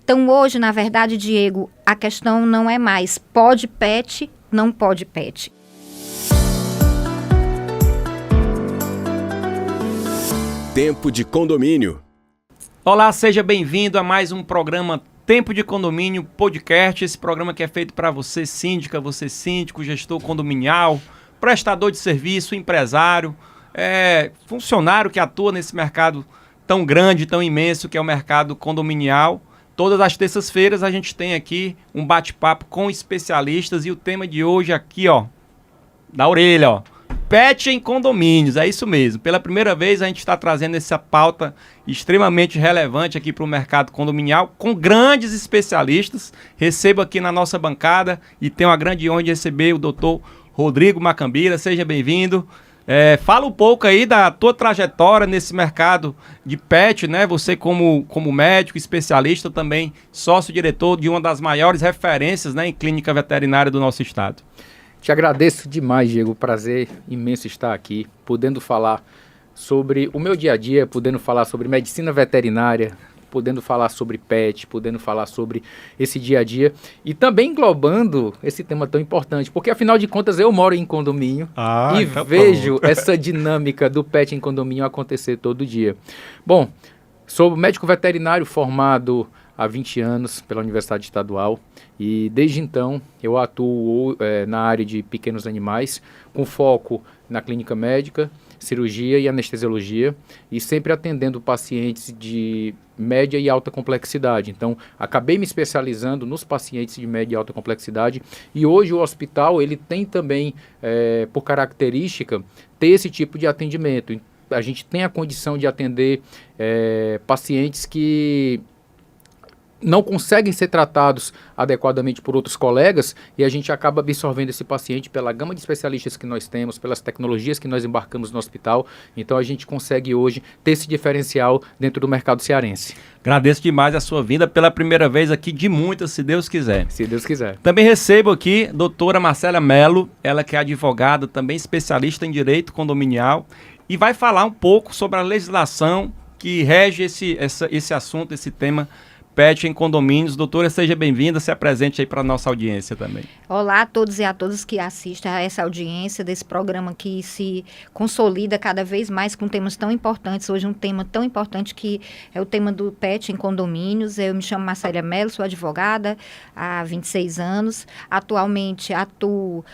Então, hoje, na verdade, Diego, a questão não é mais pode pet, não pode pet. Tempo de Condomínio. Olá, seja bem-vindo a mais um programa Tempo de Condomínio Podcast. Esse programa que é feito para você, síndica, você síndico, gestor condominial, prestador de serviço, empresário, funcionário que atua nesse mercado tão grande, tão imenso que é o mercado condominial. Todas as terças-feiras a gente tem aqui um bate-papo com especialistas e o tema de hoje aqui, ó, da orelha, ó. Pet em condomínios, é isso mesmo. Pela primeira vez a gente está trazendo essa pauta extremamente relevante aqui para o mercado condominial, com grandes especialistas. Recebo aqui na nossa bancada e tenho a grande honra de receber o doutor Rodrigo Macambira. Seja bem-vindo. Fala um pouco aí da tua trajetória nesse mercado de pet, né? Você como médico, especialista, também sócio-diretor de uma das maiores referências, né, em clínica veterinária do nosso estado. Te agradeço demais, Diego. Prazer imenso estar aqui, podendo falar sobre o meu dia a dia, podendo falar sobre medicina veterinária, podendo falar sobre pet, podendo falar sobre esse dia a dia e também englobando esse tema tão importante, porque afinal de contas eu moro em condomínio e vejo essa dinâmica do pet em condomínio acontecer todo dia. Bom, sou médico veterinário formado há 20 anos pela Universidade Estadual e desde então eu atuo na área de pequenos animais com foco na clínica médica, cirurgia e anestesiologia e sempre atendendo pacientes de média e alta complexidade. Então, acabei me especializando nos pacientes de média e alta complexidade e hoje o hospital ele tem também, por característica, ter esse tipo de atendimento. A gente tem a condição de atender pacientes que não conseguem ser tratados adequadamente por outros colegas e a gente acaba absorvendo esse paciente pela gama de especialistas que nós temos, pelas tecnologias que nós embarcamos no hospital. Então a gente consegue hoje ter esse diferencial dentro do mercado cearense. Agradeço demais a sua vinda pela primeira vez aqui de muitas, se Deus quiser. Se Deus quiser. Também recebo aqui a doutora Marcela Mello, ela que é advogada, também especialista em direito condominial e vai falar um pouco sobre a legislação que rege esse assunto, esse tema pet em condomínios. Doutora, seja bem-vinda, se apresente aí para a nossa audiência também. Olá a todos e a todas que assistem a essa audiência desse programa que se consolida cada vez mais com temas tão importantes. Hoje um tema tão importante que é o tema do pet em condomínios. Eu me chamo Marcela Mello, sou advogada há 26 anos. Atualmente atuo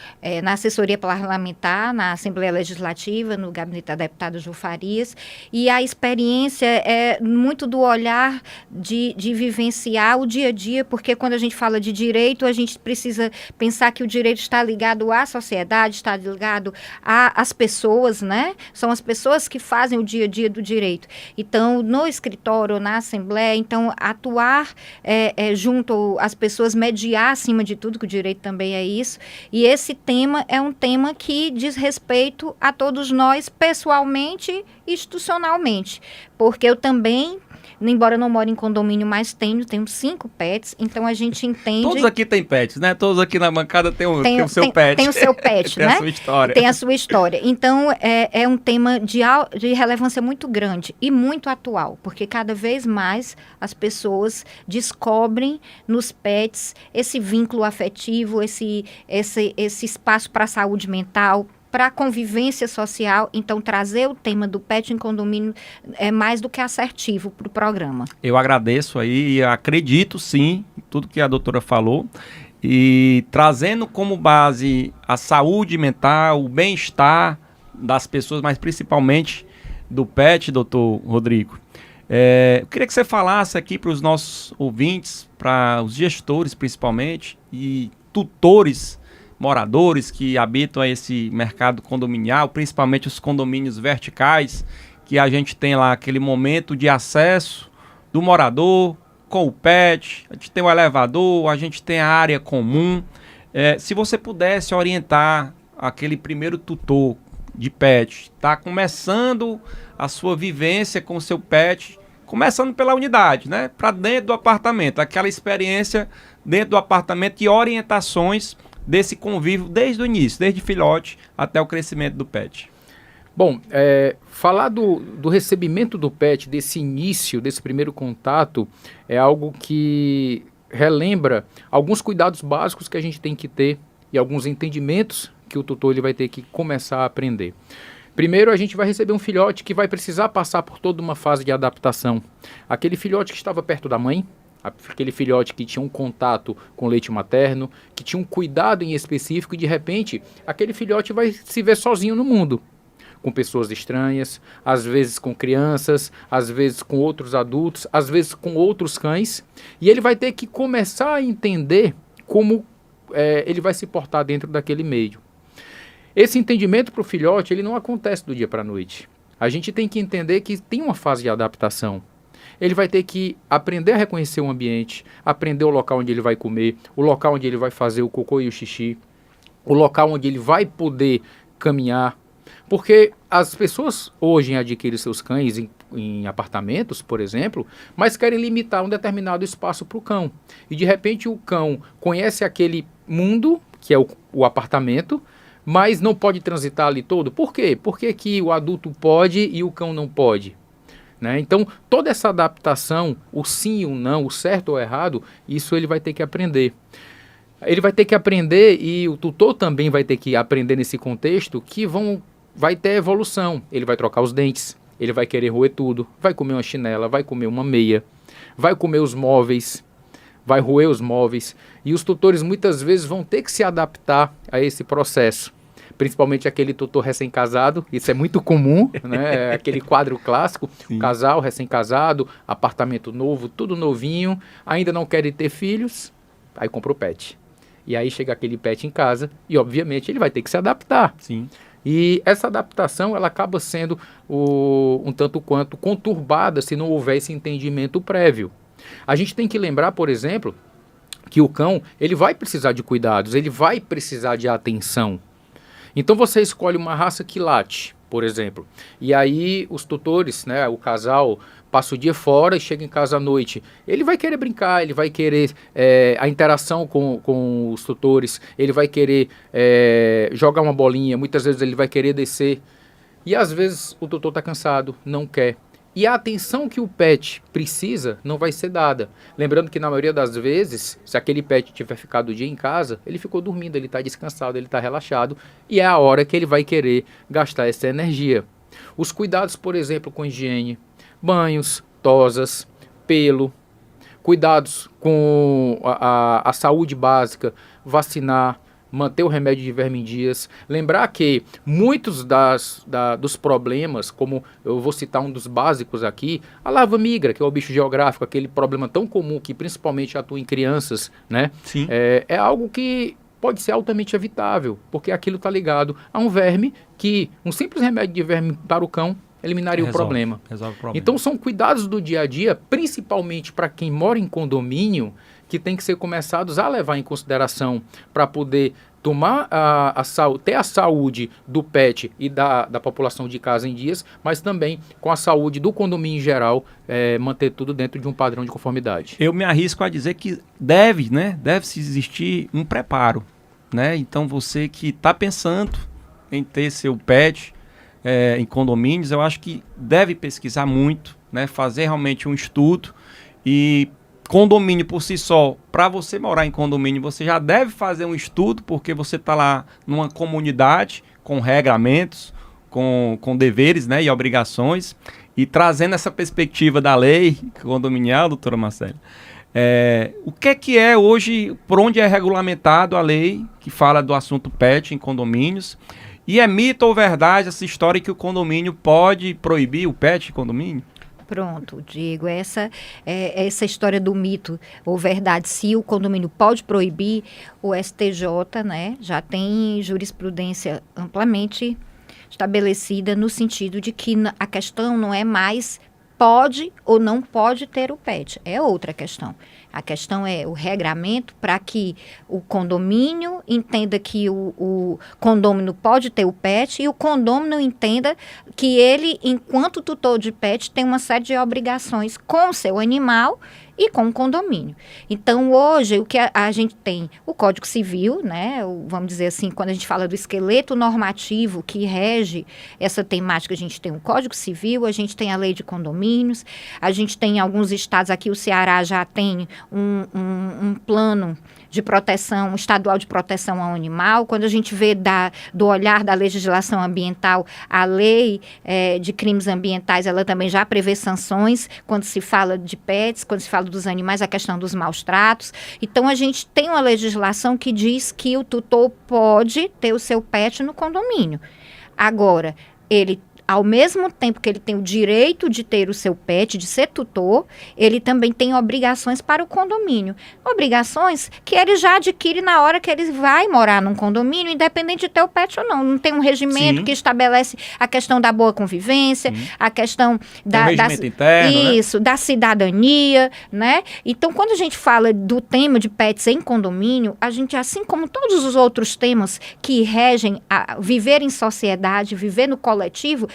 na assessoria parlamentar, na Assembleia Legislativa, no gabinete da deputada Ju Farias. E a experiência é muito do olhar de vivenciar o dia a dia, porque quando a gente fala de direito, a gente precisa pensar que o direito está ligado à sociedade, está ligado às pessoas, né? São as pessoas que fazem o dia a dia do direito. Então, no escritório, na Assembleia, então, atuar junto às pessoas, mediar acima de tudo, que o direito também é isso. E esse tema é um tema que diz respeito a todos nós, pessoalmente e institucionalmente. Porque eu também, embora eu não moro em condomínio, mas tenho 5 pets, então a gente entende... Todos aqui têm pets, né? Todos aqui na bancada tem o seu pet. Tem o seu pet, tem né? a sua história. Tem a sua história. Então, é um tema de relevância muito grande e muito atual, porque cada vez mais as pessoas descobrem nos pets esse vínculo afetivo, esse espaço para a saúde mental, para a convivência social. Então, trazer o tema do pet em condomínio é mais do que assertivo para o programa. Eu agradeço aí e acredito, sim, em tudo que a doutora falou. E trazendo como base a saúde mental, o bem-estar das pessoas, mas principalmente do pet, doutor Rodrigo. Eu queria que você falasse aqui para os nossos ouvintes, para os gestores principalmente, e tutores, moradores que habitam esse mercado condominial, principalmente os condomínios verticais, que a gente tem lá aquele momento de acesso do morador com o pet, a gente tem o elevador, a gente tem a área comum. Se você pudesse orientar aquele primeiro tutor de pet, está começando a sua vivência com o seu pet, começando pela unidade, né? Para dentro do apartamento, aquela experiência dentro do apartamento e orientações desse convívio desde o início, desde filhote até o crescimento do pet. Bom, falar do recebimento do pet, desse início, desse primeiro contato, é algo que relembra alguns cuidados básicos que a gente tem que ter e alguns entendimentos que o tutor ele vai ter que começar a aprender. Primeiro, a gente vai receber um filhote que vai precisar passar por toda uma fase de adaptação. Aquele filhote que estava perto da mãe, aquele filhote que tinha um contato com leite materno, que tinha um cuidado em específico e de repente aquele filhote vai se ver sozinho no mundo, com pessoas estranhas, às vezes com crianças, às vezes com outros adultos, às vezes com outros cães, e ele vai ter que começar a entender como ele vai se portar dentro daquele meio. Esse entendimento para o filhote, ele não acontece do dia para a noite. A gente tem que entender que tem uma fase de adaptação. Ele vai ter que aprender a reconhecer o ambiente, aprender o local onde ele vai comer, o local onde ele vai fazer o cocô e o xixi, o local onde ele vai poder caminhar. Porque as pessoas hoje adquirem seus cães em apartamentos, por exemplo, mas querem limitar um determinado espaço para o cão. E de repente o cão conhece aquele mundo, que é o apartamento, mas não pode transitar ali todo. Por quê? Porque que o adulto pode e o cão não pode? Né? Então, toda essa adaptação, o sim e o não, o certo ou o errado, isso ele vai ter que aprender. Ele vai ter que aprender e o tutor também vai ter que aprender nesse contexto que vai ter evolução. Ele vai trocar os dentes, ele vai querer roer tudo, vai comer uma chinela, vai comer uma meia, vai comer os móveis, vai roer os móveis. E os tutores muitas vezes vão ter que se adaptar a esse processo. Principalmente aquele tutor recém-casado, isso é muito comum, né? Aquele quadro clássico, casal recém-casado, apartamento novo, tudo novinho, ainda não querem ter filhos, aí compra o pet. E aí chega aquele pet em casa e, obviamente, ele vai ter que se adaptar. Sim. E essa adaptação, ela acaba sendo um tanto quanto conturbada se não houver esse entendimento prévio. A gente tem que lembrar, por exemplo, que o cão, ele vai precisar de cuidados, ele vai precisar de atenção. Então você escolhe uma raça que late, por exemplo, e aí os tutores, né, o casal, passa o dia fora e chega em casa à noite. Ele vai querer brincar, ele vai querer a interação com os tutores, ele vai querer jogar uma bolinha, muitas vezes ele vai querer descer. E às vezes o tutor está cansado, não quer. E a atenção que o pet precisa não vai ser dada. Lembrando que na maioria das vezes, se aquele pet tiver ficado o dia em casa, ele ficou dormindo, ele está descansado, ele está relaxado e é a hora que ele vai querer gastar essa energia. Os cuidados, por exemplo, com higiene, banhos, tosas, pelo, cuidados com a saúde básica, vacinar, manter o remédio de verme em dias. Lembrar que muitos dos problemas, como eu vou citar um dos básicos aqui, a larva migra, que é o bicho geográfico, aquele problema tão comum que principalmente atua em crianças, né? Sim. É algo que pode ser altamente evitável, porque aquilo está ligado a um verme que um simples remédio de verme para o cão eliminaria o problema. Resolve o problema. Então são cuidados do dia a dia, principalmente para quem mora em condomínio, que tem que ser começados a levar em consideração para poder tomar ter a saúde do pet e da população de casa em dias, mas também com a saúde do condomínio em geral, manter tudo dentro de um padrão de conformidade. Eu me arrisco a dizer que deve-se existir um preparo, né? Então você que está pensando em ter seu pet em condomínios, eu acho que deve pesquisar muito, né? Fazer realmente um estudo. E condomínio por si só, para você morar em condomínio, você já deve fazer um estudo, porque você está lá numa comunidade com regramentos, com deveres, né, e obrigações, e trazendo essa perspectiva da lei condominial, doutora Marcela. O que é hoje, por onde é regulamentado a lei que fala do assunto pet em condomínios? E é mito ou verdade essa história que o condomínio pode proibir o pet em condomínio? Pronto, Diego, essa história do mito ou verdade, se o condomínio pode proibir, o STJ, né, já tem jurisprudência amplamente estabelecida no sentido de que a questão não é mais pode ou não pode ter o pet, é outra questão. A questão é o regramento para que o condomínio entenda que o condômino pode ter o pet e o condômino entenda que ele, enquanto tutor de pet, tem uma série de obrigações com o seu animal e com o condomínio. Então, hoje, o que a gente tem? O Código Civil, né? Vamos dizer assim, quando a gente fala do esqueleto normativo que rege essa temática, a gente tem o Código Civil, a gente tem a Lei de Condomínios, a gente tem em alguns estados, aqui o Ceará já tem um plano de proteção, estadual de proteção ao animal. Quando a gente vê do olhar da legislação ambiental, a lei de crimes ambientais, ela também já prevê sanções quando se fala de pets, quando se fala dos animais, a questão dos maus tratos. Então, a gente tem uma legislação que diz que o tutor pode ter o seu pet no condomínio. Agora, ele, ao mesmo tempo que ele tem o direito de ter o seu pet, de ser tutor, ele também tem obrigações para o condomínio. Obrigações que ele já adquire na hora que ele vai morar num condomínio, independente de ter o pet ou não. Não tem um regimento Sim. que estabelece a questão da boa convivência, a questão Tem um regimento interno, isso, da cidadania, né? Então, quando a gente fala do tema de pets em condomínio, a gente, assim como todos os outros temas que regem a viver em sociedade, viver no coletivo,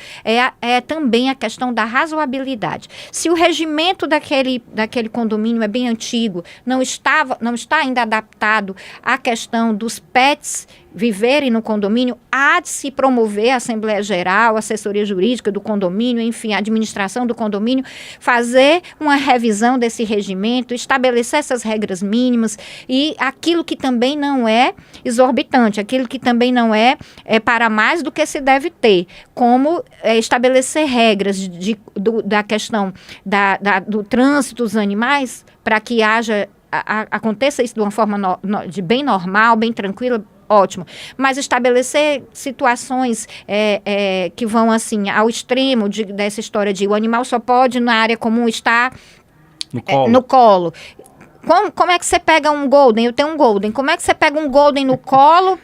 é também a questão da razoabilidade. Se o regimento daquele condomínio é bem antigo, não está ainda adaptado à questão dos pets viverem no condomínio, há de se promover a Assembleia Geral, a assessoria jurídica do condomínio, enfim, a administração do condomínio, fazer uma revisão desse regimento, estabelecer essas regras mínimas e aquilo que também não é exorbitante, aquilo que também não é para mais do que se deve ter, como estabelecer regras da questão do trânsito dos animais para que aconteça isso de uma forma bem normal, bem tranquila, ótimo. Mas estabelecer situações que vão assim ao extremo dessa história de o animal só pode na área comum estar no colo. Como é que você pega um golden? Eu tenho um golden. Como é que você pega um golden no colo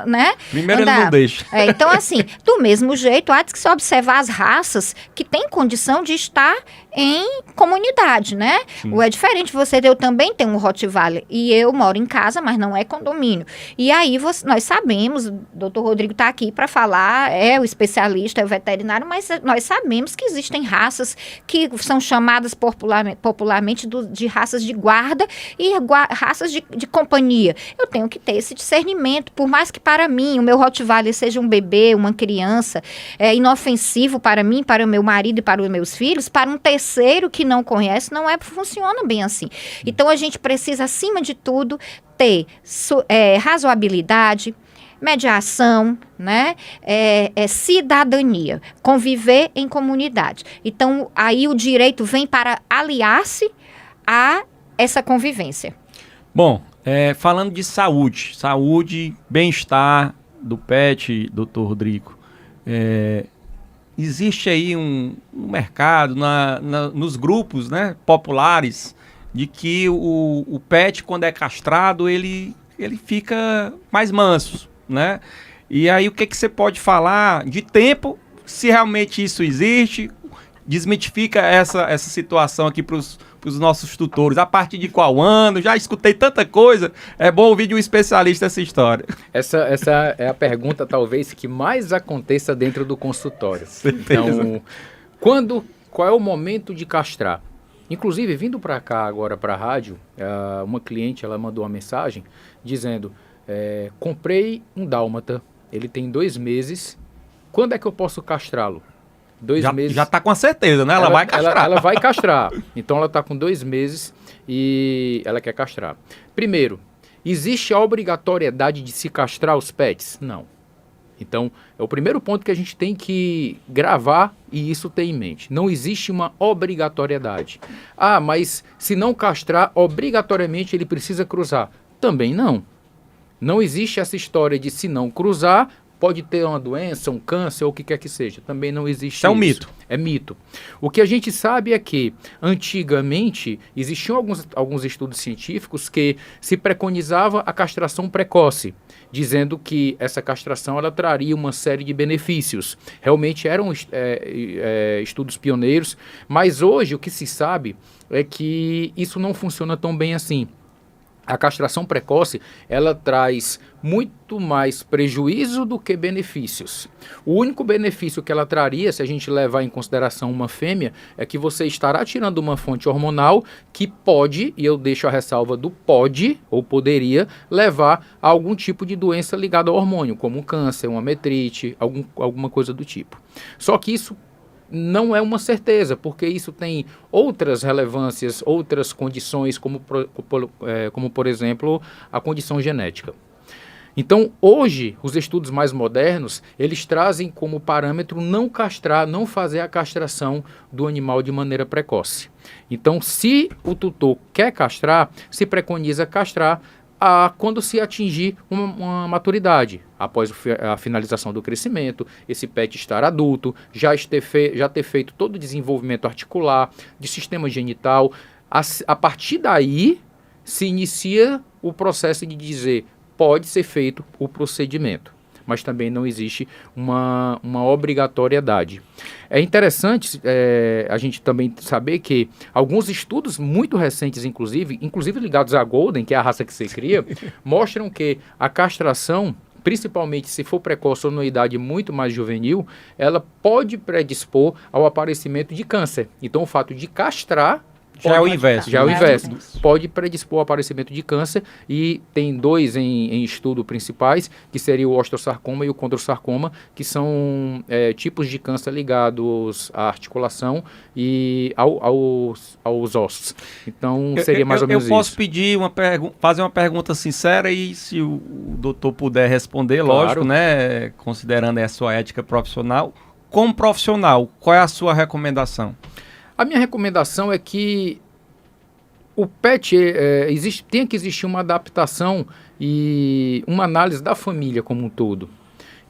né? Primeiro andar? Ele não deixa. Então, assim, do mesmo jeito, há de se observar as raças que têm condição de estar em comunidade, né? É diferente eu também tenho um Rottweiler e eu moro em casa, mas não é condomínio. E aí nós sabemos, o doutor Rodrigo está aqui para falar, é o especialista, é o veterinário, mas nós sabemos que existem raças que são chamadas popularmente de raças de guarda e raças de companhia. Eu tenho que ter esse discernimento, por mais que para mim o meu Rottweiler seja um bebê, uma criança, inofensivo para mim, para o meu marido e para os meus filhos, para um terceiro que não conhece, funciona bem assim. Então, a gente precisa, acima de tudo, ter razoabilidade, mediação, né? Cidadania, conviver em comunidade. Então, aí o direito vem para aliar-se a essa convivência. Bom, falando de saúde, bem-estar do pet, doutor Rodrigo, existe aí um mercado nos grupos, né, populares de que o pet, quando é castrado, ele fica mais manso, né? E aí o que você pode falar de tempo, se realmente isso existe? Desmitifica essa situação aqui para os nossos tutores. A partir de qual ano? Já escutei tanta coisa. É bom ouvir de um especialista essa história. Essa é a pergunta, talvez, que mais aconteça dentro do consultório. Certeza. Então, qual é o momento de castrar? Inclusive, vindo para cá agora para a rádio, uma cliente ela mandou uma mensagem dizendo, comprei um dálmata, ele tem 2 meses, quando é que eu posso castrá-lo? 2 meses. Já está com a certeza, né? Ela vai castrar. Ela vai castrar. Então, ela está com 2 meses e ela quer castrar. Primeiro, existe a obrigatoriedade de se castrar os pets? Não. Então, é o primeiro ponto que a gente tem que gravar e isso ter em mente. Não existe uma obrigatoriedade. Ah, mas se não castrar, obrigatoriamente ele precisa cruzar. Também não. Não existe essa história de se não cruzar, pode ter uma doença, um câncer ou o que quer que seja. Também não existe Isso é um mito. É mito. O que a gente sabe é que, antigamente, existiam alguns estudos científicos que se preconizava a castração precoce, dizendo que essa castração ela traria uma série de benefícios. Realmente eram estudos pioneiros, mas hoje o que se sabe é que isso não funciona tão bem assim. A castração precoce, ela traz muito mais prejuízo do que benefícios. O único benefício que ela traria, se a gente levar em consideração uma fêmea, é que você estará tirando uma fonte hormonal que pode, e eu deixo a ressalva do pode, ou poderia, levar a algum tipo de doença ligada ao hormônio, como um câncer, uma metrite, alguma coisa do tipo. Só que isso não é uma certeza, porque isso tem outras relevâncias, outras condições, como por exemplo, a condição genética. Então, hoje, os estudos mais modernos, eles trazem como parâmetro não castrar, não fazer a castração do animal de maneira precoce. Então, se o tutor quer castrar, se preconiza castrar quando se atingir uma maturidade, após a finalização do crescimento, esse pet estar adulto, já ter feito todo o desenvolvimento articular, de sistema genital. A partir daí, se inicia o processo de dizer, pode ser feito o procedimento, mas também não existe uma obrigatoriedade. É interessante a gente também saber que alguns estudos muito recentes, inclusive ligados à Golden, que é a raça que você cria, mostram que a castração, principalmente se for precoce ou numa idade muito mais juvenil, ela pode predispor ao aparecimento de câncer. Então, o fato de castrar já é o inverso. Já é o inverso. Pode predispor ao aparecimento de câncer e tem dois em estudo principais, que seria o osteosarcoma e o condrosarcoma, que são tipos de câncer ligados à articulação e aos ossos. Então, seria mais ou menos isso. Eu posso pedir fazer uma pergunta sincera e se o doutor puder responder, Claro. Lógico, né? Considerando a sua ética profissional. Como profissional, qual é a sua recomendação? A minha recomendação é que o PET tem que existir uma adaptação e uma análise da família como um todo.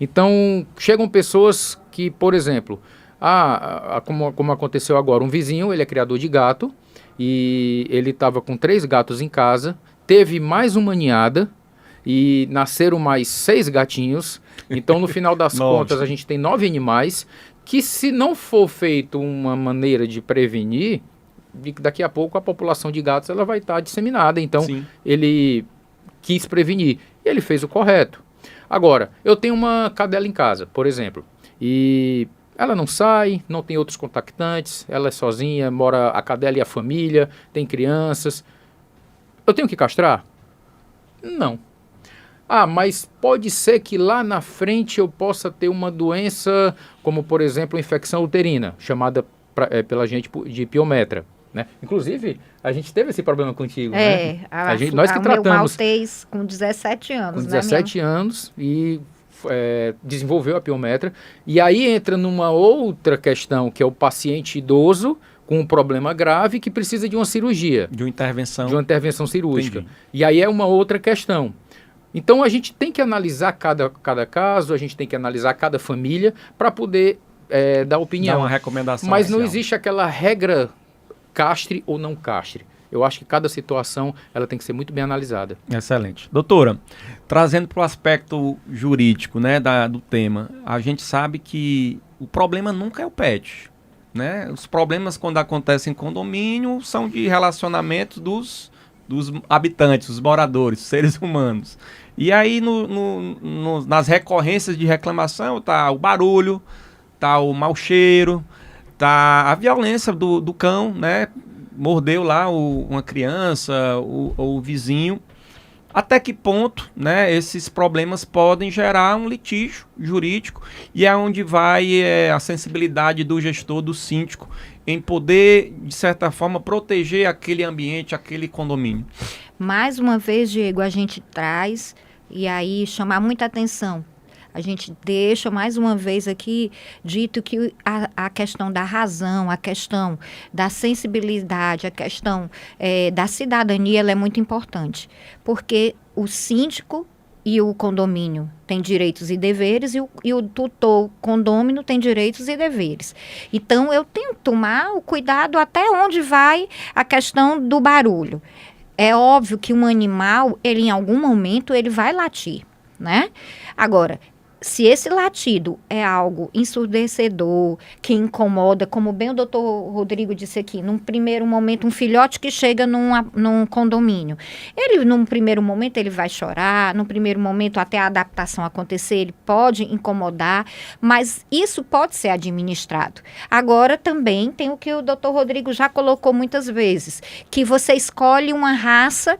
Então, chegam pessoas que, por exemplo, como aconteceu agora, um vizinho, ele é criador de gato e ele estava com 3 gatos em casa, teve mais uma ninhada e nasceram mais 6 gatinhos. Então, no final das contas, a gente tem 9 animais que, se não for feito uma maneira de prevenir, daqui a pouco a população de gatos ela vai estar disseminada. Então, Sim. Ele quis prevenir e ele fez o correto. Agora, eu tenho uma cadela em casa, por exemplo, e ela não sai, não tem outros contactantes, ela é sozinha, mora a cadela e a família, tem crianças. Eu tenho que castrar? Não. Mas pode ser que lá na frente eu possa ter uma doença, como por exemplo, infecção uterina, chamada pela gente de piometra, né? Inclusive, a gente teve esse problema contigo, né? Nós que tratamos. Meu maltês com 17 anos, com 17 anos e desenvolveu a piometra. E aí entra numa outra questão, que é o paciente idoso com um problema grave que precisa de uma cirurgia. De uma intervenção. De uma intervenção cirúrgica. Entendi. E aí é uma outra questão. Então, a gente tem que analisar cada caso, a gente tem que analisar cada família para poder dar opinião. Dar uma recomendação. Mas não existe aquela regra castre ou não castre. Eu acho que cada situação ela tem que ser muito bem analisada. Excelente. Doutora, trazendo para o aspecto jurídico, né, do tema, a gente sabe que o problema nunca é o pet. Né? Os problemas, quando acontecem em condomínio, são de relacionamento dos habitantes, os moradores, os seres humanos. E aí, nas recorrências de reclamação, tá o barulho, tá o mau cheiro, tá a violência do cão, né? Mordeu lá uma criança ou o vizinho. Até que ponto, né, esses problemas podem gerar um litígio jurídico e é onde vai a sensibilidade do gestor, do síndico, em poder, de certa forma, proteger aquele ambiente, aquele condomínio. Mais uma vez, Diego, a gente traz e aí chamar muita atenção. A gente deixa mais uma vez aqui dito que a questão da razão, a questão da sensibilidade, a questão da cidadania, ela é muito importante. Porque o síndico e o condomínio tem direitos e deveres, e o tutor condômino tem direitos e deveres. Então, eu tenho que tomar o cuidado até onde vai a questão do barulho. É óbvio que um animal, ele em algum momento, ele vai latir, né? Agora, se esse latido é algo ensurdecedor, que incomoda, como bem o doutor Rodrigo disse aqui, num primeiro momento, um filhote que chega num condomínio, ele, num primeiro momento, ele vai chorar, num primeiro momento, até a adaptação acontecer, ele pode incomodar, mas isso pode ser administrado. Agora, também tem o que o doutor Rodrigo já colocou muitas vezes, que você escolhe uma raça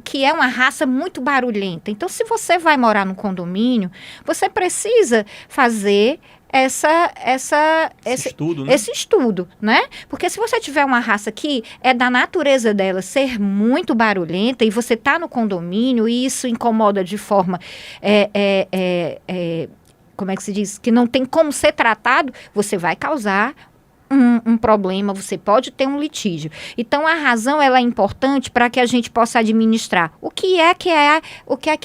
que é uma raça muito barulhenta. Então, se você vai morar num condomínio, você precisa fazer esse estudo, né? Esse estudo, né? Porque se você tiver uma raça que é da natureza dela ser muito barulhenta e você está no condomínio e isso incomoda de forma como é que se diz? Que não tem como ser tratado, você vai causar um problema, você pode ter um litígio. Então, a razão ela é importante para que a gente possa administrar. O que é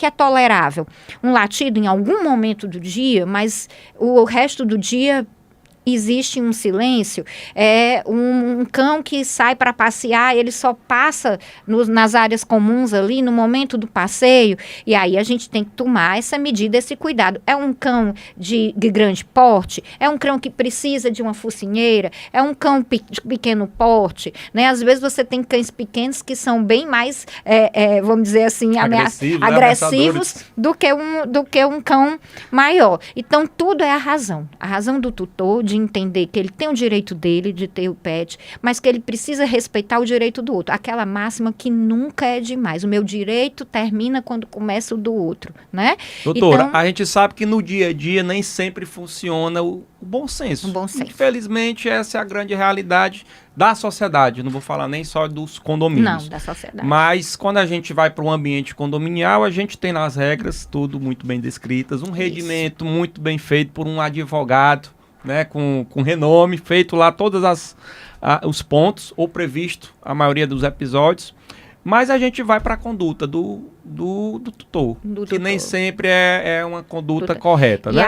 tolerável? Um latido em algum momento do dia, mas o resto do dia existe um silêncio. É um cão que sai para passear, ele só passa nas áreas comuns ali, no momento do passeio, e aí a gente tem que tomar essa medida, esse cuidado. É um cão de grande porte? É um cão que precisa de uma focinheira? É um cão de pequeno porte? Né? Às vezes você tem cães pequenos que são bem mais, vamos dizer assim, agressivos do que um cão maior. Então, tudo é a razão. A razão do tutor de entender que ele tem o direito dele de ter o pet, mas que ele precisa respeitar o direito do outro. Aquela máxima que nunca é demais. O meu direito termina quando começa o do outro, né? Doutora, então, a gente sabe que no dia a dia nem sempre funciona o bom senso. O bom senso. Infelizmente, essa é a grande realidade da sociedade. Não vou falar nem só dos condomínios. Não, da sociedade. Mas quando a gente vai para um ambiente condominial, a gente tem nas regras tudo muito bem descritas, um regimento muito bem feito por um advogado, né, com renome, feito lá todos os pontos, ou previsto a maioria dos episódios, mas a gente vai para a conduta do tutor, que nem sempre é uma conduta correta, né?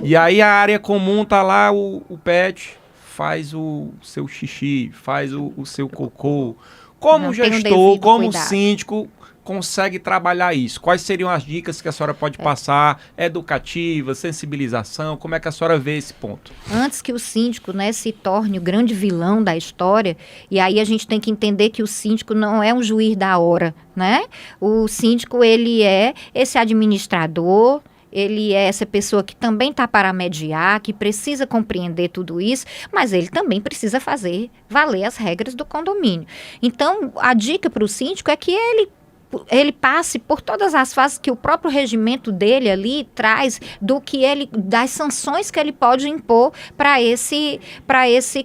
E aí a área comum tá lá, o pet faz o seu xixi, faz o seu cocô. Como gestor, como síndico, consegue trabalhar isso? Quais seriam as dicas que a senhora pode passar, educativa, sensibilização? Como é que a senhora vê esse ponto? Antes que o síndico, né, se torne o grande vilão da história, e aí a gente tem que entender que o síndico não é um juiz da hora, né? O síndico, ele é esse administrador, ele é essa pessoa que também está para mediar, que precisa compreender tudo isso, mas ele também precisa fazer valer as regras do condomínio. Então, a dica para o síndico é que ele passe por todas as fases que o próprio regimento dele ali traz, das sanções que ele pode impor para esse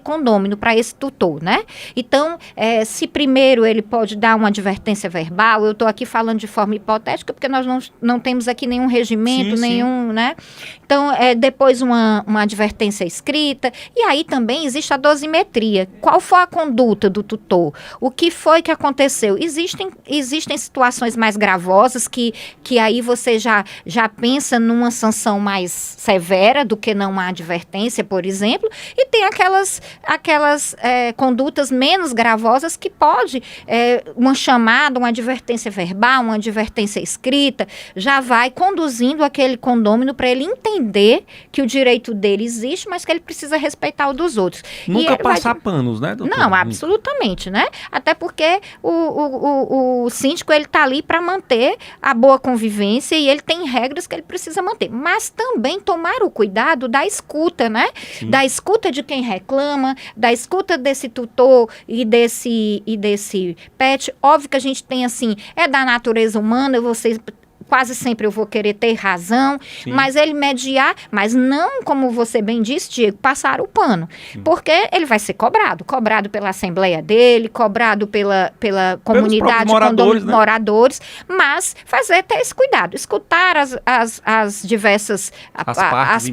condômino, para esse tutor, né? Então, se primeiro ele pode dar uma advertência verbal, eu estou aqui falando de forma hipotética, porque nós não temos aqui nenhum regimento, nenhum, né? Então, depois uma advertência escrita, e aí também existe a dosimetria. Qual foi a conduta do tutor? O que foi que aconteceu? Existem situações mais gravosas que aí você já pensa numa sanção mais severa do que não uma advertência, por exemplo, e tem aquelas condutas menos gravosas que pode, uma chamada, uma advertência verbal, uma advertência escrita, já vai conduzindo aquele condômino para ele entender que o direito dele existe, mas que ele precisa respeitar o dos outros. Nunca passar panos, né, doutor? Não, absolutamente, né? Até porque o síndico, ele está ali para manter a boa convivência e ele tem regras que ele precisa manter. Mas também tomar o cuidado da escuta, né? Sim. Da escuta de quem reclama, da escuta desse tutor e desse pet. Óbvio que a gente tem assim, da natureza humana, quase sempre eu vou querer ter razão, sim, mas ele mediar, mas não, como você bem disse, Diego, passar o pano. Sim. Porque ele vai ser cobrado pela assembleia dele, cobrado pela comunidade, moradores, mas ter esse cuidado, escutar as diversas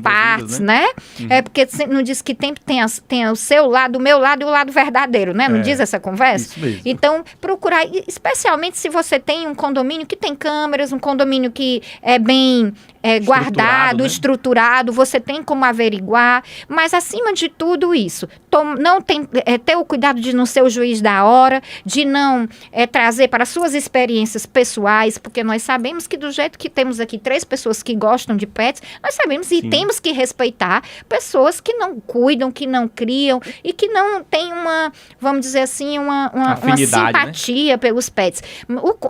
partes, né? Uhum. Porque não diz que tem o seu lado, o meu lado e o lado verdadeiro, né? Não diz essa conversa? Isso mesmo. Então, procurar, especialmente se você tem um condomínio que tem câmeras, um condomínio condomínio que é bem guardado, estruturado, você tem como averiguar, mas acima de tudo isso, não tem, ter o cuidado de não ser o juiz da hora, de não trazer para suas experiências pessoais, porque nós sabemos que do jeito que temos aqui 3 pessoas que gostam de pets, nós sabemos e temos que respeitar pessoas que não cuidam, que não criam e que não têm vamos dizer assim, uma simpatia, né, pelos pets.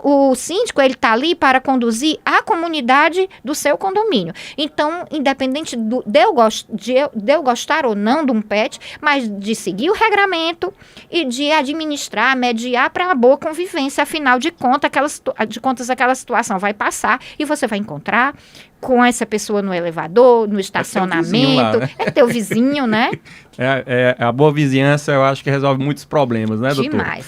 O síndico, ele está ali para conduzir a comunidade do seu condomínio. Então, independente de eu gostar ou não de um pet, mas de seguir o regramento e de administrar, mediar para uma boa convivência. Afinal de contas, aquela situação vai passar e você vai encontrar com essa pessoa no elevador, no estacionamento. É teu vizinho, né? A boa vizinhança, eu acho que resolve muitos problemas, né, doutor? Demais.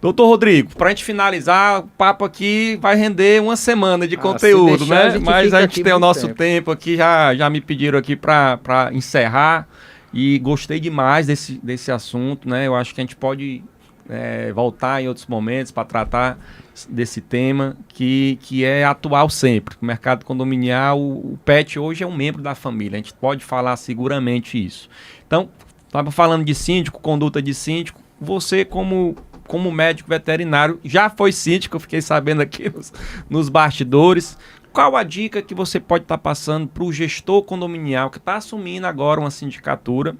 Doutor Rodrigo, para a gente finalizar, o papo aqui vai render uma semana de conteúdo, né? Mas a gente tem o nosso tempo aqui, já me pediram aqui para encerrar e gostei demais desse assunto, né? Eu acho que a gente pode voltar em outros momentos para tratar desse tema que é atual sempre. O mercado condominial, o pet hoje é um membro da família, a gente pode falar seguramente isso. Então, estava falando de síndico, conduta de síndico, você como médico veterinário, já foi síndico, eu fiquei sabendo aqui nos bastidores. Qual a dica que você pode estar passando para o gestor condominial que está assumindo agora uma sindicatura?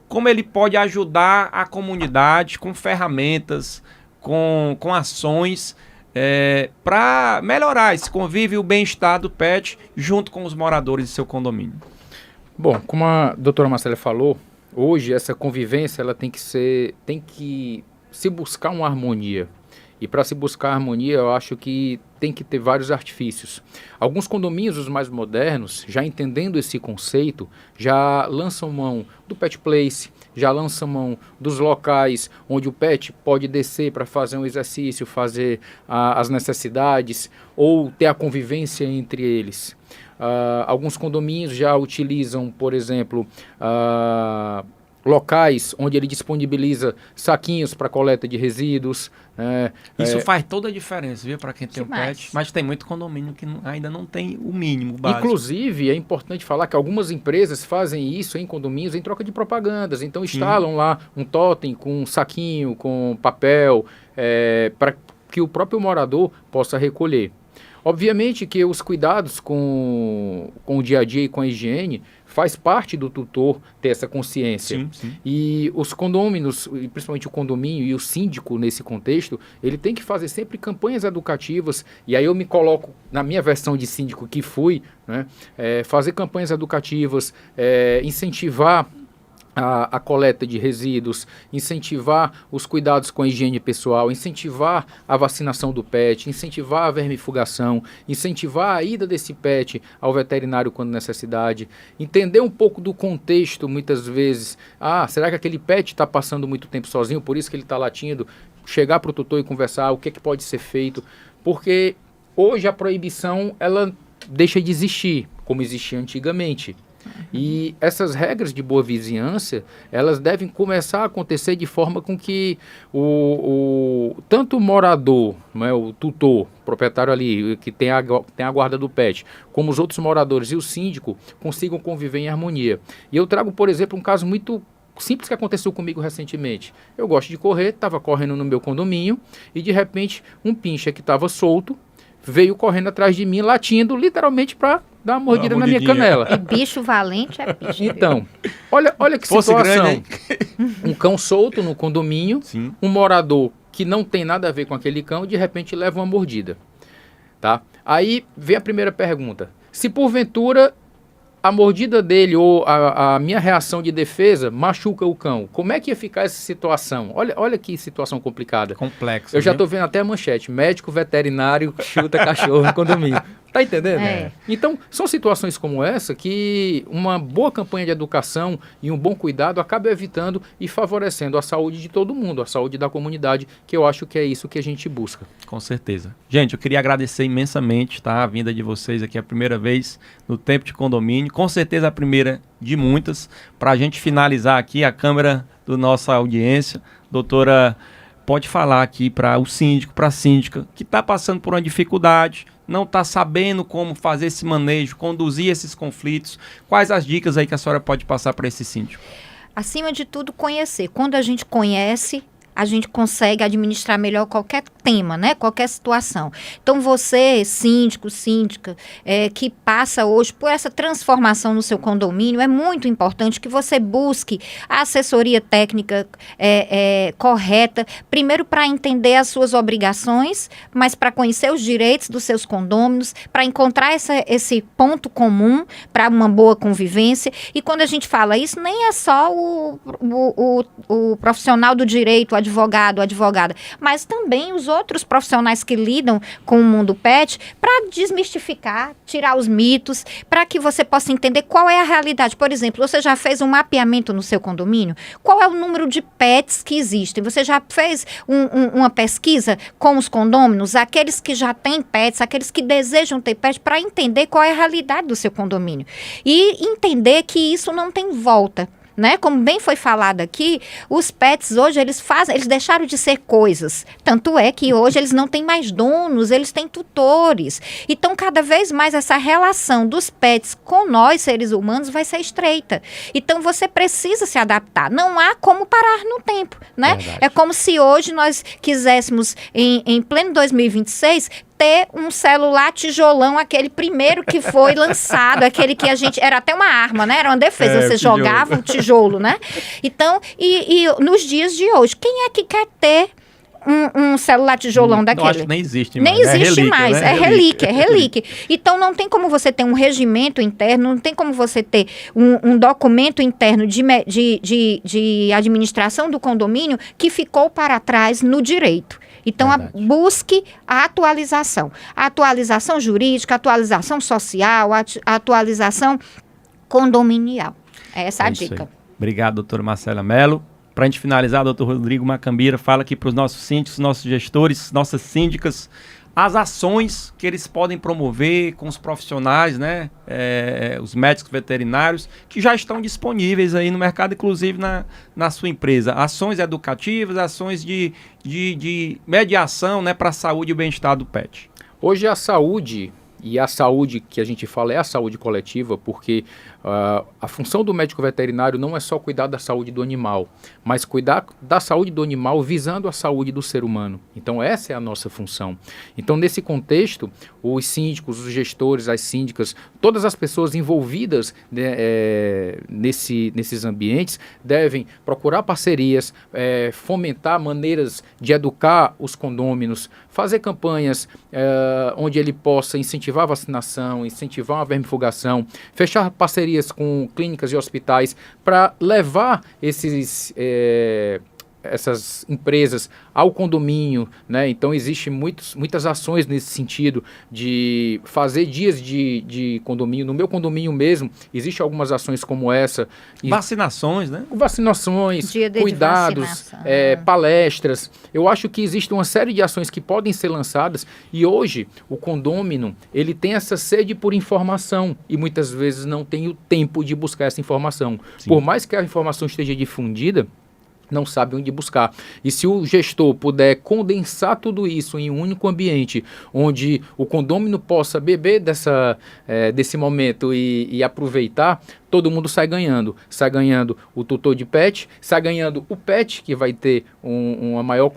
Como ele pode ajudar a comunidade com ferramentas, com ações para melhorar esse convívio e o bem-estar do pet junto com os moradores de seu condomínio? Bom, como a doutora Marcela falou, hoje essa convivência ela tem que se buscar uma harmonia. E para se buscar harmonia, eu acho que tem que ter vários artifícios. Alguns condomínios, os mais modernos, já entendendo esse conceito, já lançam mão do pet place, já lançam mão dos locais onde o pet pode descer para fazer um exercício, fazer as necessidades ou ter a convivência entre eles. Alguns condomínios já utilizam, por exemplo, locais onde ele disponibiliza saquinhos para coleta de resíduos. Isso faz toda a diferença, viu, para quem tem um pet. Mas tem muito condomínio que ainda não tem o mínimo básico. Inclusive, é importante falar que algumas empresas fazem isso em condomínios em troca de propagandas. Então, instalam lá um totem com um saquinho, com papel, para que o próprio morador possa recolher. Obviamente que os cuidados com o dia a dia e com a higiene faz parte do tutor ter essa consciência. Sim, sim. E os condôminos, principalmente o condomínio e o síndico nesse contexto, ele tem que fazer sempre campanhas educativas, e aí eu me coloco na minha versão de síndico que fui, né, fazer campanhas educativas, incentivar a coleta de resíduos, incentivar os cuidados com a higiene pessoal, incentivar a vacinação do pet, incentivar a vermifugação, incentivar a ida desse pet ao veterinário quando necessidade, entender um pouco do contexto muitas vezes. Será que aquele pet está passando muito tempo sozinho, por isso que ele está latindo? Chegar para o tutor e conversar, o que é que pode ser feito, porque hoje a proibição ela deixa de existir, como existia antigamente. E essas regras de boa vizinhança, elas devem começar a acontecer de forma com que tanto o morador, né, o tutor, o proprietário ali, que tem a guarda do pet, como os outros moradores e o síndico consigam conviver em harmonia. E eu trago, por exemplo, um caso muito simples que aconteceu comigo recentemente. Eu gosto de correr, estava correndo no meu condomínio e de repente um pincher que estava solto veio correndo atrás de mim, latindo, literalmente para dar uma mordida na minha canela. E bicho valente é bicho. Então, olha que Fosse situação. Grande, um cão solto no condomínio, Sim. um morador que não tem nada a ver com aquele cão, de repente leva uma mordida. Tá? Aí vem a primeira pergunta. Se porventura a mordida dele ou a minha reação de defesa machuca o cão, como é que ia ficar essa situação? Olha que situação complicada. Complexo. Eu já estou vendo até a manchete. Médico veterinário chuta cachorro no condomínio. Tá entendendo? Então, são situações como essa que uma boa campanha de educação e um bom cuidado acaba evitando e favorecendo a saúde de todo mundo, a saúde da comunidade, que eu acho que é isso que a gente busca. Com certeza. Gente, eu queria agradecer imensamente, tá, a vinda de vocês aqui a primeira vez no Tempo de Condomínio. Com certeza a primeira de muitas. Para a gente finalizar aqui a câmera da nossa audiência, doutora, pode falar aqui para o síndico, para a síndica, que está passando por uma dificuldade, não está sabendo como fazer esse manejo, conduzir esses conflitos. Quais as dicas aí que a senhora pode passar para esse síndico? Acima de tudo, conhecer. Quando a gente conhece, a gente consegue administrar melhor qualquer tema, né? Qualquer situação. Então, você, síndico, síndica, que passa hoje por essa transformação no seu condomínio, é muito importante que você busque a assessoria técnica correta, primeiro para entender as suas obrigações, mas para conhecer os direitos dos seus condôminos, para encontrar esse ponto comum para uma boa convivência. E quando a gente fala isso, nem é só o profissional do direito, o advogado, advogada, mas também os outros profissionais que lidam com o mundo pet, para desmistificar, tirar os mitos, para que você possa entender qual é a realidade. Por exemplo, você já fez um mapeamento no seu condomínio? Qual é o número de pets que existem? Você já fez uma pesquisa com os condôminos, aqueles que já têm pets, aqueles que desejam ter pets, para entender qual é a realidade do seu condomínio. E entender que isso não tem volta. Né? Como bem foi falado aqui, os pets hoje, eles deixaram de ser coisas. Tanto é que hoje eles não têm mais donos, eles têm tutores. Então, cada vez mais essa relação dos pets com nós, seres humanos, vai ser estreita. Então, você precisa se adaptar. Não há como parar no tempo, né? É como se hoje nós quiséssemos, em pleno 2026, ter um celular tijolão, aquele primeiro que foi lançado, aquele que a gente... Era até uma arma, né? Era uma defesa, você tijolo. jogava o tijolo, né? Então, e nos dias de hoje, quem é que quer ter um celular tijolão daquele? Acho que nem existe mais. Nem existe mais, né? é relíquia. Então, não tem como você ter um regimento interno, não tem como você ter um documento interno de administração do condomínio que ficou para trás no direito. Então, busque a atualização jurídica, a atualização social, a atualização condominial. Essa é a dica. Obrigado, doutora Marcela Mello. Para a gente finalizar, doutor Rodrigo Macambira, fala aqui para os nossos síndicos, nossos gestores, nossas síndicas, as ações que eles podem promover com os profissionais, né? Os médicos veterinários, que já estão disponíveis aí no mercado, inclusive na sua empresa. Ações educativas, ações de mediação, né, para a saúde e o bem-estar do pet. Hoje a saúde, e a saúde que a gente fala é a saúde coletiva, porque a função do médico veterinário não é só cuidar da saúde do animal, mas cuidar da saúde do animal visando a saúde do ser humano. Então essa é a nossa função. Então nesse contexto, os síndicos, os gestores, as síndicas, todas as pessoas envolvidas nesses ambientes devem procurar parcerias, fomentar maneiras de educar os condôminos, fazer campanhas onde ele possa incentivar a vacinação, incentivar a vermifugação, fechar parcerias com clínicas e hospitais para levar essas empresas ao condomínio, né? Então existem muitas ações nesse sentido de fazer dias de condomínio. No meu condomínio mesmo, existem algumas ações como essa. Vacinações, né? Vacinações, cuidados, palestras. Eu acho que existe uma série de ações que podem ser lançadas e hoje o condômino, ele tem essa sede por informação e muitas vezes não tem o tempo de buscar essa informação. Sim. Por mais que a informação esteja difundida, não sabe onde buscar. E se o gestor puder condensar tudo isso em um único ambiente, onde o condômino possa beber desse momento e aproveitar, todo mundo sai ganhando. Sai ganhando o tutor de pet, sai ganhando o pet, que vai ter uma maior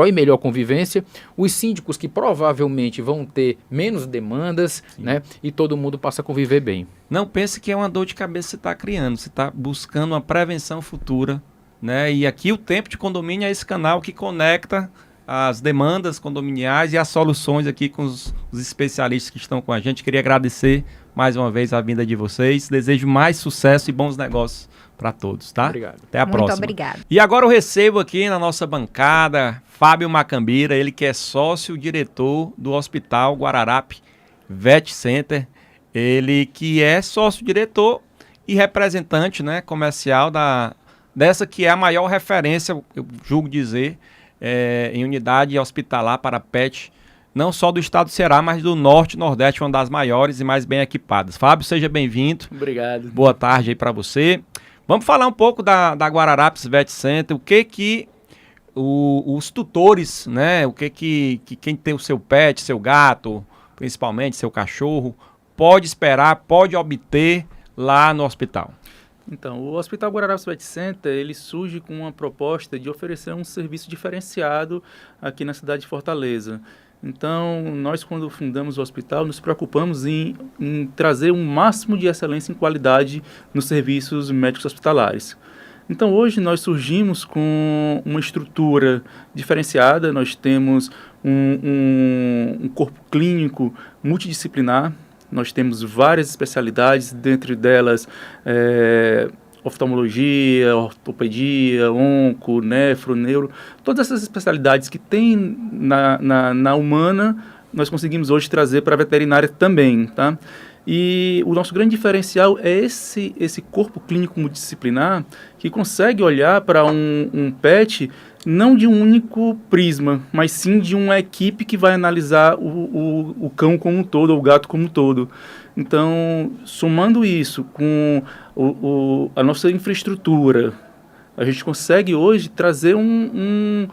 e melhor convivência, os síndicos que provavelmente vão ter menos demandas, né? E todo mundo passa a conviver bem. Não pense que é uma dor de cabeça que você está criando, você está buscando uma prevenção futura, né? E aqui o Tempo de Condomínio é esse canal que conecta as demandas condominiais e as soluções aqui com os especialistas que estão com a gente. Queria agradecer mais uma vez a vinda de vocês. Desejo mais sucesso e bons negócios para todos, tá? Obrigado. Até a próxima. Muito obrigado. E agora eu recebo aqui na nossa bancada Fábio Macambira, ele que é sócio-diretor do Hospital Guararapes Vet Center. Ele que é sócio-diretor e representante, né, comercial dessa que é a maior referência, eu julgo dizer, em unidade hospitalar para pet, não só do estado do Ceará, mas do Norte e Nordeste, uma das maiores e mais bem equipadas. Fábio, seja bem-vindo. Obrigado. Boa tarde aí para você. Vamos falar um pouco da Guararapes Vet Center, o que os tutores, né? O que quem tem o seu pet, seu gato, principalmente seu cachorro, pode esperar, pode obter lá no hospital? Então, o Hospital Guararapes Pet Center, ele surge com uma proposta de oferecer um serviço diferenciado aqui na cidade de Fortaleza. Então, nós, quando fundamos o hospital, nos preocupamos em trazer um máximo de excelência em qualidade nos serviços médicos hospitalares. Então, hoje nós surgimos com uma estrutura diferenciada, nós temos um corpo clínico multidisciplinar, nós temos várias especialidades, dentre delas oftalmologia, ortopedia, onco, nefro, neuro, todas essas especialidades que tem na humana, nós conseguimos hoje trazer para a veterinária também, tá? E o nosso grande diferencial é esse corpo clínico multidisciplinar que consegue olhar para um pet não de um único prisma, mas sim de uma equipe que vai analisar o cão como um todo, ou o gato como um todo. Então, somando isso com a nossa infraestrutura, a gente consegue hoje trazer um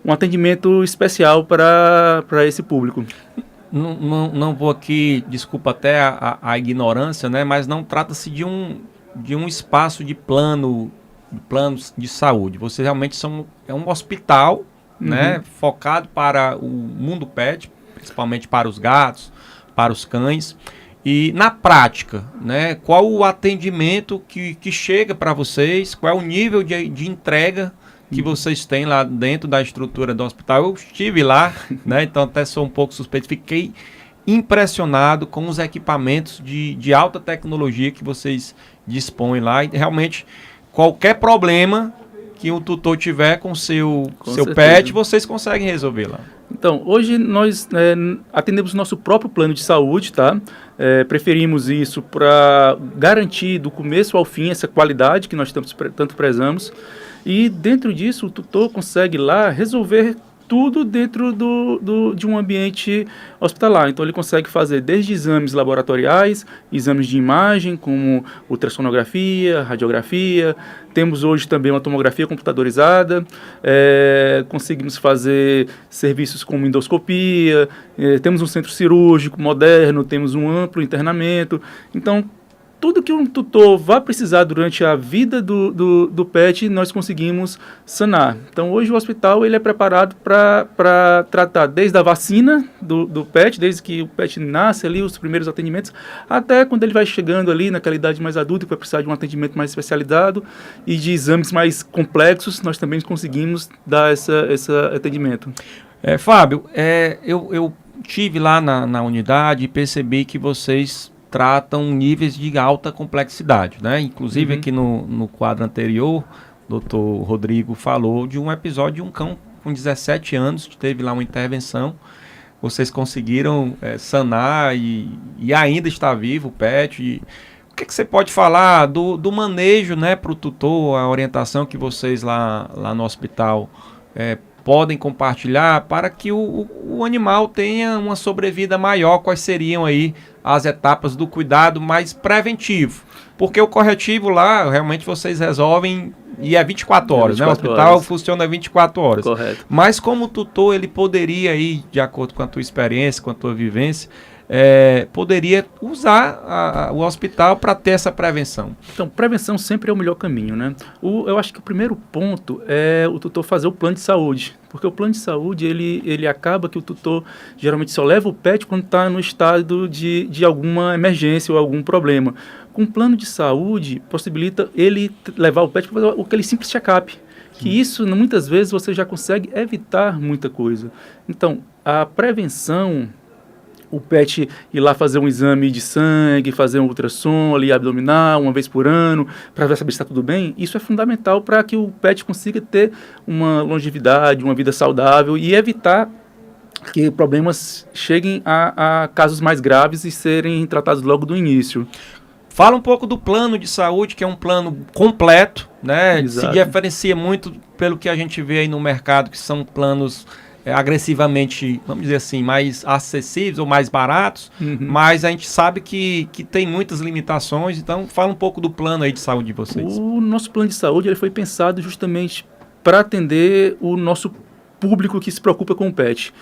atendimento especial para esse público. Não vou aqui, desculpa até a ignorância, né? Mas não trata-se de um espaço de planos de saúde. Vocês realmente é um hospital, né? Focado para o mundo pet, principalmente para os gatos, para os cães. E na prática, né? Qual o atendimento que chega para vocês? Qual é o nível de entrega que vocês têm lá dentro da estrutura do hospital? Eu estive lá, né? Então até sou um pouco suspeito. Fiquei impressionado com os equipamentos de alta tecnologia que vocês dispõem lá. E realmente, qualquer problema que o tutor tiver com seu pet, vocês conseguem resolver lá. Então, hoje nós atendemos o nosso próprio plano de saúde, tá? Preferimos isso para garantir do começo ao fim essa qualidade que nós tanto prezamos. E dentro disso, o tutor consegue lá resolver tudo dentro de um ambiente hospitalar. Então, ele consegue fazer desde exames laboratoriais, exames de imagem, como ultrassonografia, radiografia. Temos hoje também uma tomografia computadorizada. Conseguimos fazer serviços como endoscopia. Temos um centro cirúrgico moderno, temos um amplo internamento. Então, tudo que um tutor vai precisar durante a vida do pet, nós conseguimos sanar. Então, hoje o hospital ele é preparado para tratar desde a vacina do pet, desde que o pet nasce ali, os primeiros atendimentos, até quando ele vai chegando ali naquela idade mais adulta, que vai precisar de um atendimento mais especializado e de exames mais complexos, nós também conseguimos dar esse atendimento. Fábio, eu estive lá na unidade e percebi que vocês tratam níveis de alta complexidade, né? Inclusive aqui no quadro anterior, o Dr. Rodrigo falou de um episódio de um cão com 17 anos que teve lá uma intervenção. Vocês conseguiram sanar e ainda está vivo o pet. O que você pode falar do manejo, né, para o tutor, a orientação que vocês lá no hospital podem compartilhar para que o animal tenha uma sobrevida maior? Quais seriam aí as etapas do cuidado mais preventivo? Porque o corretivo lá, realmente vocês resolvem e é 24 horas, 24 né? O hospital horas. Funciona 24 horas. Correto. Mas como tutor, ele poderia aí, de acordo com a tua experiência, com a tua vivência, poderia usar o hospital para ter essa prevenção? Então, prevenção sempre é o melhor caminho, né? Eu acho que o primeiro ponto é o tutor fazer o plano de saúde, porque o plano de saúde, ele acaba que o tutor geralmente só leva o pet quando está no estado de alguma emergência ou algum problema. Com o plano de saúde, possibilita ele levar o pet para fazer aquele simples check-up, que isso, muitas vezes, você já consegue evitar muita coisa. Então, a prevenção, o pet ir lá fazer um exame de sangue, fazer um ultrassom ali abdominal uma vez por ano, para ver se está tudo bem, isso é fundamental para que o pet consiga ter uma longevidade, uma vida saudável e evitar que problemas cheguem a casos mais graves e serem tratados logo do início. Fala um pouco do plano de saúde, que é um plano completo, né? Exato. Se diferencia muito pelo que a gente vê aí no mercado, que são planos agressivamente, vamos dizer assim, mais acessíveis ou mais baratos, mas a gente sabe que tem muitas limitações. Então, fala um pouco do plano aí de saúde de vocês. O nosso plano de saúde ele foi pensado justamente para atender o nosso público que se preocupa com o PET.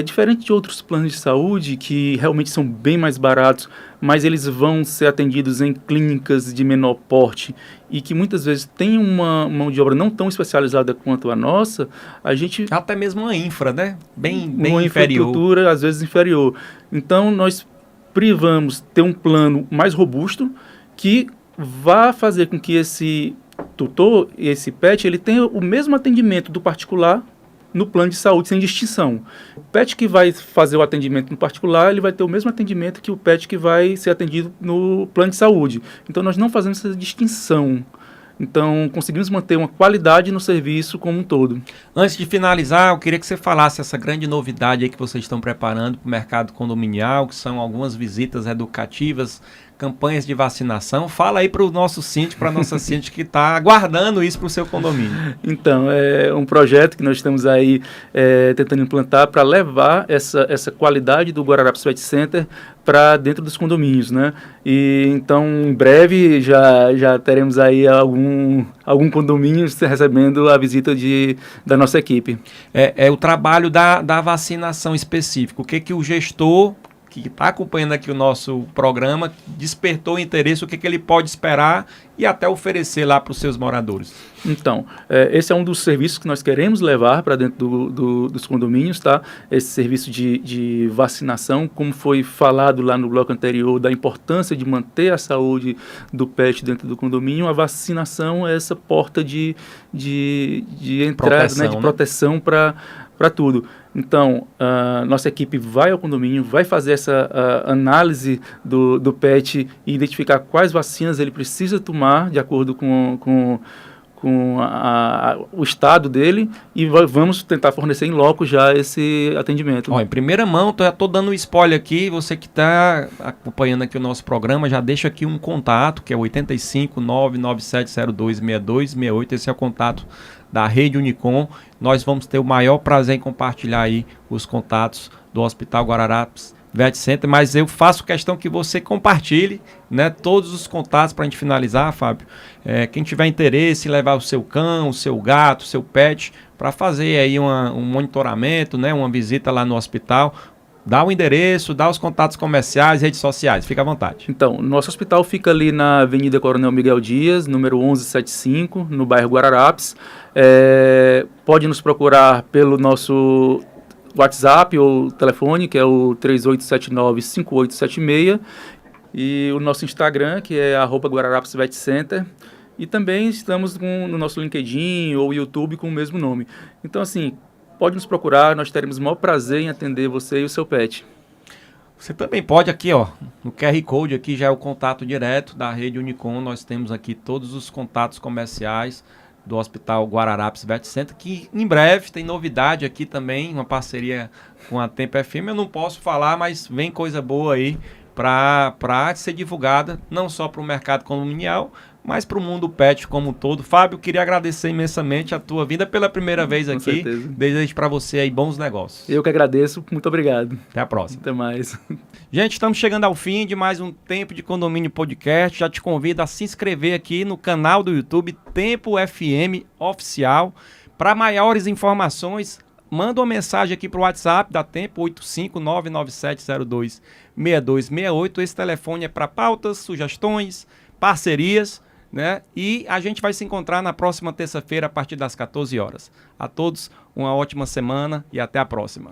Diferente de outros planos de saúde, que realmente são bem mais baratos, mas eles vão ser atendidos em clínicas de menor porte e que muitas vezes tem uma mão de obra não tão especializada quanto a nossa, a gente... Até mesmo uma infra, né? Bem uma inferior. Infraestrutura, às vezes, inferior. Então, nós privamos ter um plano mais robusto que vá fazer com que esse tutor, esse PET, ele tenha o mesmo atendimento do particular no plano de saúde, sem distinção. O PET que vai fazer o atendimento no particular, ele vai ter o mesmo atendimento que o PET que vai ser atendido no plano de saúde. Então, nós não fazemos essa distinção. Então, conseguimos manter uma qualidade no serviço como um todo. Antes de finalizar, eu queria que você falasse essa grande novidade aí que vocês estão preparando para o mercado condominial, que são algumas visitas educativas, campanhas de vacinação. Fala aí para o nosso síndico, para a nossa síndica que está aguardando isso para o seu condomínio. Então, é um projeto que nós estamos aí tentando implantar para levar essa qualidade do Guararapes Pet Center para dentro dos condomínios, né? E então, em breve, já teremos aí algum condomínio recebendo a visita da nossa equipe. É o trabalho da vacinação específico. O que o gestor que está acompanhando aqui o nosso programa despertou interesse, o que ele pode esperar e até oferecer lá para os seus moradores? Então, esse é um dos serviços que nós queremos levar para dentro dos condomínios, tá? Esse serviço de vacinação, como foi falado lá no bloco anterior, da importância de manter a saúde do PET dentro do condomínio, a vacinação é essa porta de entrada, proteção, né? De proteção para tudo. Então, nossa equipe vai ao condomínio, vai fazer essa análise do PET e identificar quais vacinas ele precisa tomar de acordo com o estado dele e vamos tentar fornecer em loco já esse atendimento. Ó, em primeira mão, já estou dando um spoiler aqui, você que está acompanhando aqui o nosso programa, já deixa aqui um contato, que é 85 99702 6268, esse é o contato da Rede Unicom. Nós vamos ter o maior prazer em compartilhar aí os contatos do Hospital Guararapes Vet Center, mas eu faço questão que você compartilhe, né, todos os contatos para a gente finalizar, Fábio. Quem tiver interesse em levar o seu cão, o seu gato, o seu pet, para fazer aí um monitoramento, né, uma visita lá no hospital, dá o endereço, dá os contatos comerciais, redes sociais, fica à vontade. Então, nosso hospital fica ali na Avenida Coronel Miguel Dias, número 1175, no bairro Guararapes. Pode nos procurar pelo nosso WhatsApp ou telefone, que é o 3879-5876, e o nosso Instagram, que é @guararapesvetcenter, e também estamos no nosso LinkedIn ou YouTube com o mesmo nome. Então, assim, pode nos procurar, nós teremos o maior prazer em atender você e o seu pet. Você também pode aqui, ó, no QR Code aqui já é o contato direto da Rede Unicom, nós temos aqui todos os contatos comerciais do Hospital Guararapes Vet Center, que em breve tem novidade aqui também, uma parceria com a Tempo FM. Eu não posso falar, mas vem coisa boa aí para ser divulgada, não só para o mercado condominial, mas para o mundo pet como um todo. Fábio, queria agradecer imensamente a tua vinda pela primeira vez aqui. Com certeza. Desejo para você aí bons negócios. Eu que agradeço, muito obrigado. Até a próxima. Até mais. Gente, estamos chegando ao fim de mais um Tempo de Condomínio Podcast. Já te convido a se inscrever aqui no canal do YouTube Tempo FM Oficial. Para maiores informações, manda uma mensagem aqui para o WhatsApp da Tempo, 85997026268. Esse telefone é para pautas, sugestões, parcerias, né? E a gente vai se encontrar na próxima terça-feira a partir das 14 horas. A todos uma ótima semana e até a próxima.